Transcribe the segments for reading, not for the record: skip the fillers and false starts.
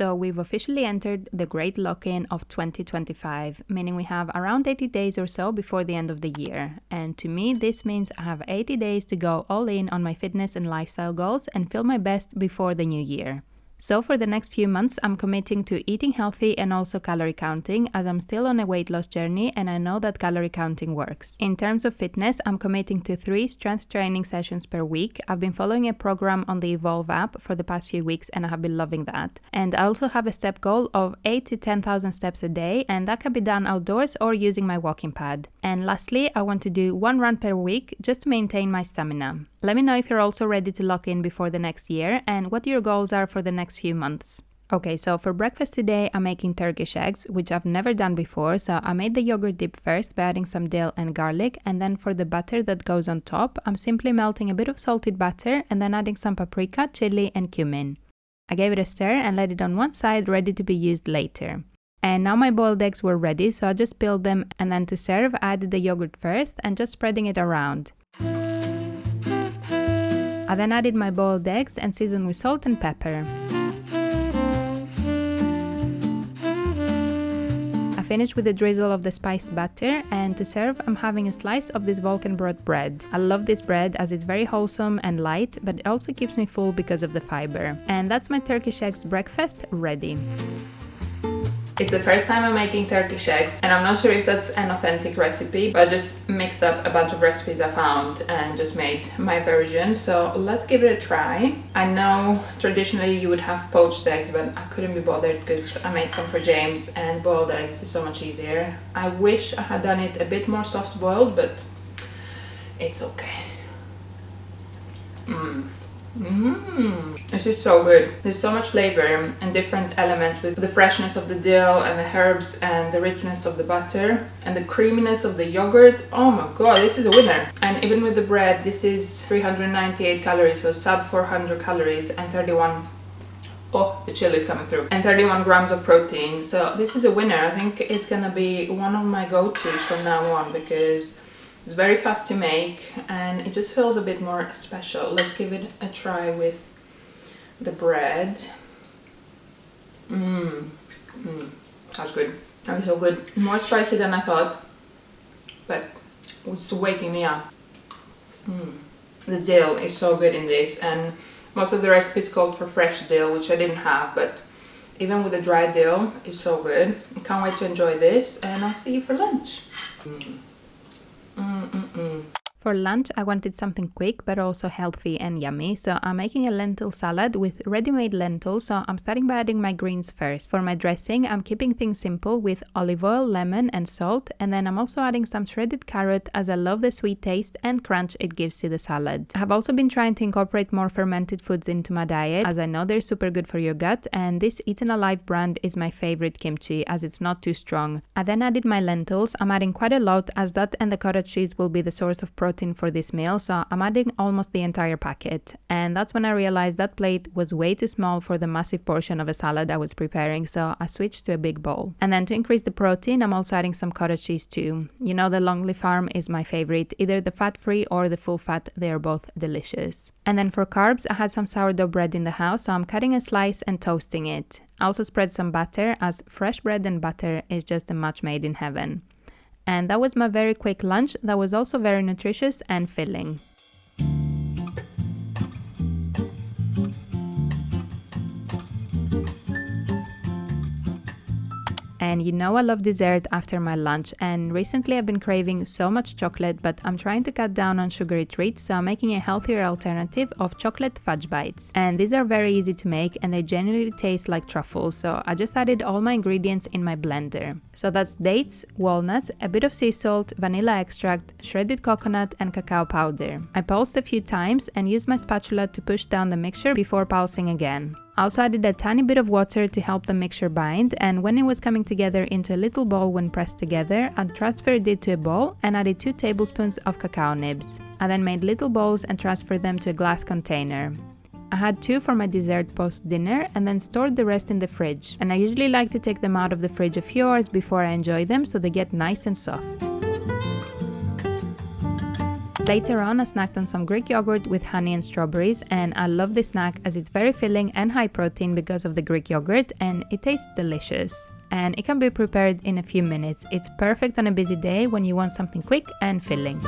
So we've officially entered the great lock-in of 2025, meaning we have around 80 days or so before the end of the year. And to me, this means I have 80 days to go all in on my fitness and lifestyle goals and feel my best before the new year. So for the next few months, I'm committing to eating healthy and also calorie counting, as I'm still on a weight loss journey and I know that calorie counting works. In terms of fitness, I'm committing to 3 strength training sessions per week. I've been following a program on the Evolve app for the past few weeks and I have been loving that. And I also have a step goal of 8 to 10,000 steps a day, and that can be done outdoors or using my walking pad. And lastly, I want to do 1 run per week just to maintain my stamina. Let me know if you're also ready to lock in before the next year and what your goals are for the next few months. Okay, so for breakfast today, I'm making Turkish eggs, which I've never done before. So I made the yogurt dip first by adding some dill and garlic, and then for the butter that goes on top, I'm simply melting a bit of salted butter and then adding some paprika, chili and cumin. I gave it a stir and let it on one side, ready to be used later. And now my boiled eggs were ready, so I just peeled them, and then to serve, I added the yogurt first and just spreading it around. I then added my boiled eggs and seasoned with salt and pepper. I finished with a drizzle of the spiced butter, and to serve I'm having a slice of this Volkenbrot bread. I love this bread as it's very wholesome and light, but it also keeps me full because of the fiber. And that's my Turkish eggs breakfast ready. It's the first time I'm making Turkish eggs, and I'm not sure if that's an authentic recipe, but I just mixed up a bunch of recipes I found and just made my version. So let's give it a try. I know traditionally you would have poached eggs, but I couldn't be bothered because I made some for James, and boiled eggs is so much easier. I wish I had done it a bit more soft boiled, but it's okay. This is so good. There's so much flavor and different elements with the freshness of the dill and the herbs and the richness of the butter and the creaminess of the yogurt. Oh my god, this is a winner. And even with the bread, this is 398 calories, so sub 400 calories and 31 the chili is coming through. And 31 grams of protein. So this is a winner. I think it's gonna be one of my go-tos from now on because it's very fast to make and it just feels a bit more special. Let's give it a try with the bread. That's good. That was so good. More spicy than I thought, but it's waking me up. The dill is so good in this, and most of the recipes called for fresh dill, which I didn't have, but even with the dry dill, it's so good. I can't wait to enjoy this, and I'll see you for lunch. For lunch, I wanted something quick but also healthy and yummy, so I'm making a lentil salad with ready-made lentils, so I'm starting by adding my greens first. For my dressing, I'm keeping things simple with olive oil, lemon and salt, and then I'm also adding some shredded carrot as I love the sweet taste and crunch it gives to the salad. I have also been trying to incorporate more fermented foods into my diet, as I know they're super good for your gut, and this Eaten Alive brand is my favorite kimchi as it's not too strong. I then added my lentils. I'm adding quite a lot as that and the cottage cheese will be the source of protein for this meal, so I'm adding almost the entire packet. And that's when I realized that plate was way too small for the massive portion of a salad I was preparing, so I switched to a big bowl. And then to increase the protein, I'm also adding some cottage cheese too. You know, the Longley Farm is my favorite, either the fat-free or the full fat, they are both delicious. And then for carbs, I had some sourdough bread in the house, so I'm cutting a slice and toasting it. I also spread some butter, as fresh bread and butter is just a match made in heaven. And that was my very quick lunch that was also very nutritious and filling. And you know I love dessert after my lunch, and recently I've been craving so much chocolate, but I'm trying to cut down on sugary treats, so I'm making a healthier alternative of chocolate fudge bites. And these are very easy to make and they genuinely taste like truffles, so I just added all my ingredients in my blender. So that's dates, walnuts, a bit of sea salt, vanilla extract, shredded coconut and cacao powder. I pulsed a few times and used my spatula to push down the mixture before pulsing again. I also added a tiny bit of water to help the mixture bind, and when it was coming together into a little ball when pressed together, I transferred it to a bowl and added 2 tablespoons of cacao nibs. I then made little balls and transferred them to a glass container. I had 2 for my dessert post-dinner and then stored the rest in the fridge. And I usually like to take them out of the fridge a few hours before I enjoy them so they get nice and soft. Later on, I snacked on some Greek yogurt with honey and strawberries, and I love this snack as it's very filling and high protein because of the Greek yogurt, and it tastes delicious. And it can be prepared in a few minutes. It's perfect on a busy day when you want something quick and filling.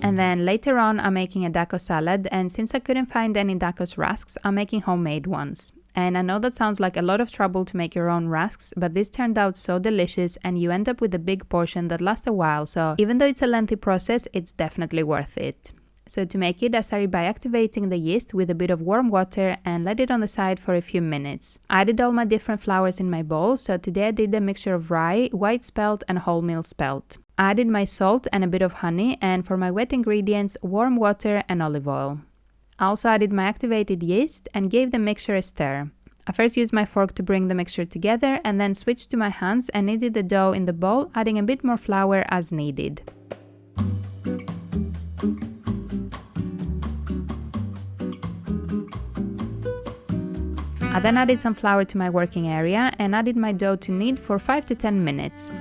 And then later on, I'm making a Dacos salad, and since I couldn't find any Dacos rusks, I'm making homemade ones. And I know that sounds like a lot of trouble to make your own rusks, but this turned out so delicious and you end up with a big portion that lasts a while, so even though it's a lengthy process, it's definitely worth it. So to make it, I started by activating the yeast with a bit of warm water and let it on the side for a few minutes. I added all my different flours in my bowl, so today I did a mixture of rye, white spelt and wholemeal spelt. I added my salt and a bit of honey, and for my wet ingredients, warm water and olive oil. I also added my activated yeast and gave the mixture a stir. I first used my fork to bring the mixture together and then switched to my hands and kneaded the dough in the bowl, adding a bit more flour as needed. I then added some flour to my working area and added my dough to knead for 5 to 10 minutes.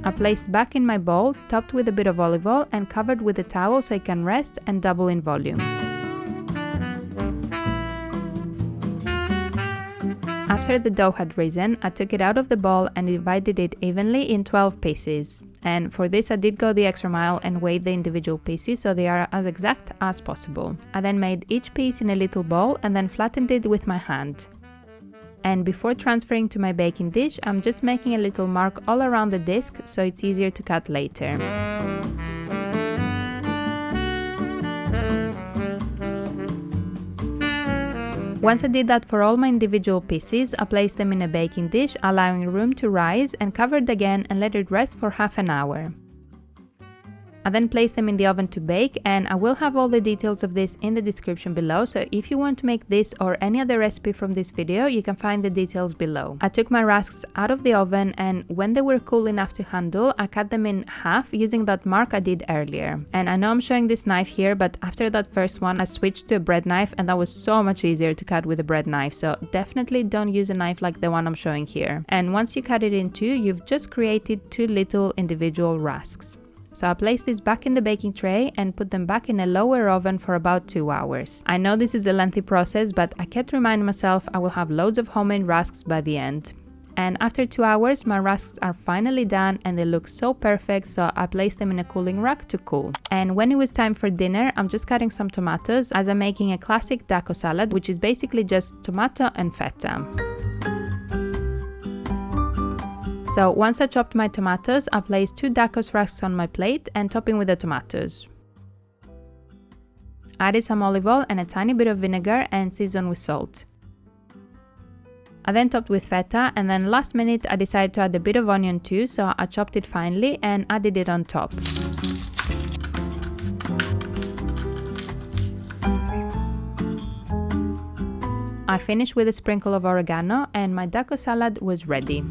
I placed back in my bowl, topped with a bit of olive oil and covered with a towel so it can rest and double in volume. After the dough had risen, I took it out of the bowl and divided it evenly in 12 pieces. And for this I did go the extra mile and weighed the individual pieces so they are as exact as possible. I then made each piece in a little bowl and then flattened it with my hand. And before transferring to my baking dish, I'm just making a little mark all around the disc so it's easier to cut later. Once I did that for all my individual pieces, I placed them in a baking dish, allowing room to rise, and covered again and let it rest for half an hour. I then placed them in the oven to bake, and I will have all the details of this in the description below, so if you want to make this or any other recipe from this video, you can find the details below. I took my rusks out of the oven, and when they were cool enough to handle, I cut them in half using that mark I did earlier. And I know I'm showing this knife here, but after that first one I switched to a bread knife, and that was so much easier to cut with a bread knife, so definitely don't use a knife like the one I'm showing here. And once you cut it in two, you've just created two little individual rusks. So I placed these back in the baking tray and put them back in a lower oven for about 2 hours. I know this is a lengthy process, but I kept reminding myself I will have loads of homemade rusks by the end. And after 2 hours, my rusks are finally done and they look so perfect, so I placed them in a cooling rack to cool. And when it was time for dinner, I'm just cutting some tomatoes as I'm making a classic Dacos salad, which is basically just tomato and feta. So once I chopped my tomatoes, I placed 2 Dacos rusks on my plate and topping with the tomatoes. Added some olive oil and a tiny bit of vinegar and seasoned with salt. I then topped with feta, and then last minute I decided to add a bit of onion too, so I chopped it finely and added it on top. I finished with a sprinkle of oregano and my Dacos salad was ready.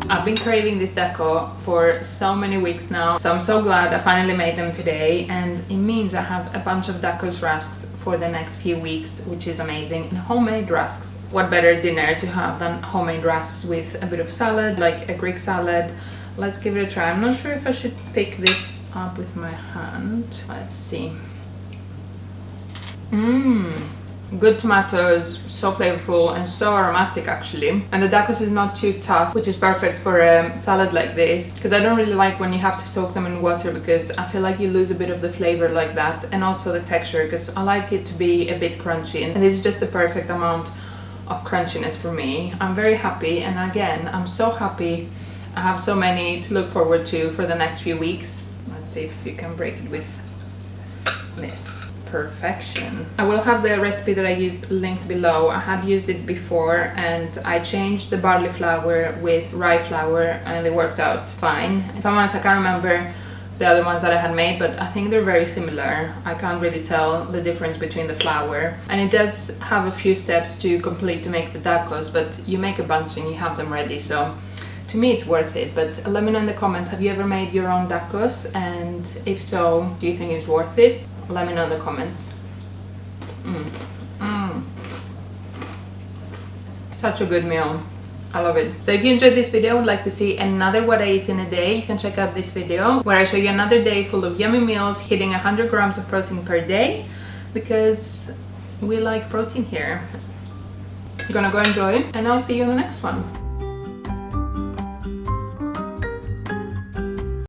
I've been craving this deco for so many weeks now, so I'm so glad I finally made them today, and it means I have a bunch of Dacos rusks for the next few weeks, which is amazing. And homemade rusks. What better dinner to have than homemade rusks with a bit of salad, like a Greek salad. Let's give it a try. I'm not sure if I should pick this up with my hand. Let's see. Good tomatoes, so flavorful and so aromatic actually. And the Dacos is not too tough, which is perfect for a salad like this, because I don't really like when you have to soak them in water, because I feel like you lose a bit of the flavor like that, and also the texture, because I like it to be a bit crunchy, and this is just the perfect amount of crunchiness for me. I'm very happy, and again, I'm so happy I have so many to look forward to for the next few weeks. Let's see if you can break it with this. Perfection. I will have the recipe that I used linked below. I had used it before and I changed the barley flour with rye flour and they worked out fine. If I'm honest, I can't remember the other ones that I had made, but I think they're very similar. I can't really tell the difference between the flour, and it does have a few steps to complete to make the tacos, but you make a bunch and you have them ready, so to me it's worth it. But let me know in the comments, have you ever made your own tacos, and if so, do you think it's worth it? Let me know in the comments. Such a good meal. I love it. So if you enjoyed this video, would like to see another what I eat in a day, you can check out this video where I show you another day full of yummy meals, hitting 100 grams of protein per day, because we like protein here. You're gonna go enjoy, and I'll see you in the next one.